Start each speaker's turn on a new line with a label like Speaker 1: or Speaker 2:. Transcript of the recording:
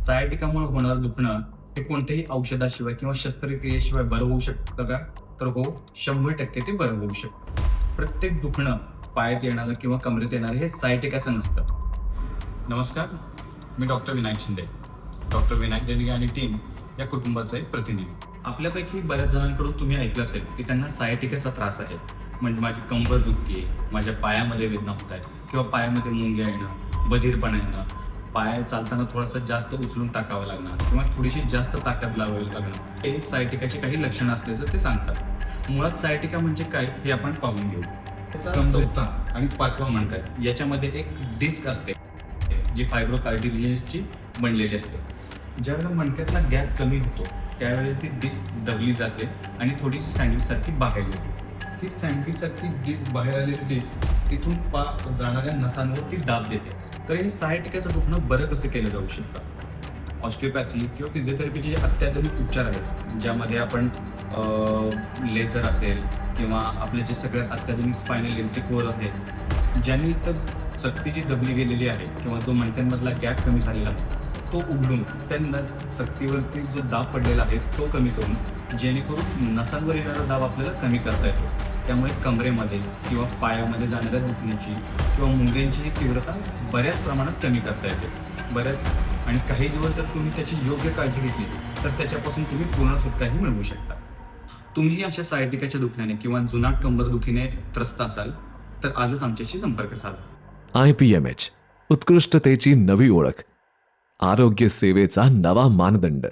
Speaker 1: सायाटिकामुळे होणारं दुखणं हे कोणत्याही औषधाशिवाय किंवा शस्त्रक्रियेशिवाय बरं होऊ शकतं का? तर हो, 100% ते बरं होऊ शकतं. प्रत्येक दुखणं पायात येणारं किंवा कमरेत येणारं हे सायाटिकाचं नसतं. नमस्कार, मी डॉक्टर विनायक शिंदे. डॉक्टर विनायक देणगे आणि टीम या कुटुंबाचा एक प्रतिनिधी. आपल्यापैकी बऱ्याच जणांकडून तुम्ही ऐकलं असेल की त्यांना सायाटिकाचा त्रास आहे. म्हणजे माझी कंबर दुखतीये, माझ्या पायामध्ये वेदना होत आहेत किंवा पायामध्ये मुंग्या येणं, बधीरपणा येणं, पाय चालताना थोडंसं जास्त उचलून टाकावं लागणार किंवा थोडीशी जास्त ताकद लावावी लागणार. हे सायाटिकाची काही लक्षणं असल्याचं ते सांगतात. मुळात सायाटिका म्हणजे काय हे आपण पाहून घेऊ. त्याचा चौथा आणि पाचवा मणका आहे. याच्यामध्ये एक डिस्क असते जी फायब्रोकार्टिलेजची बनलेली असते. ज्यावेळेला मणक्यातला गॅप कमी होतो त्यावेळेला ती डिस्क दबली जाते आणि थोडीशी सँडविचसारखी बाहेर येते. ही सँडविचसारखी बाहेर आलेली डिस्क इथून जाणाऱ्या नसांवरती दाब देते. तर हे सायाटिकाचं दुखणं बरं कसं केलं जाऊ शकतं? ऑस्टिओपॅथी किंवा फिजिओथेरपीचे जे अत्याधुनिक उपचार आहेत, ज्यामध्ये आपण लेझर असेल किंवा आपले जे सगळ्यात अत्याधुनिक स्पायनल इलेक्ट्रिक वर आहेत, ज्यांनी तर चकती दबली गेलेली आहे किंवा जो मणक्यांमधला गॅप कमी झालेला आहे तो उघडून त्यांना चकतीवरती जो दाब पडलेला आहे तो कमी करून जेणेकरून नसांवर येणारा दाब आपल्याला कमी करता येतो. त्यामुळे कमरेमध्ये किंवा पायामध्ये जाणाऱ्या दुखण्याची किंवा मुंग्यांची तीव्रता बऱ्याच प्रमाणात कमी करता येते. आणि काही दिवस जर तुम्ही त्याची योग्य काळजी घेतली तर त्याच्यापासून तुम्ही पूर्ण सुटकाही मिळवू शकता. तुम्ही अशा सायाटिकाच्या दुखण्याने किंवा जुनाट कंबरदुखीने त्रस्त असाल तर आजच आमच्याशी संपर्क साधा.
Speaker 2: IPMH उत्कृष्टतेची नवी ओळख, आरोग्य सेवेचा नवा मानदंड.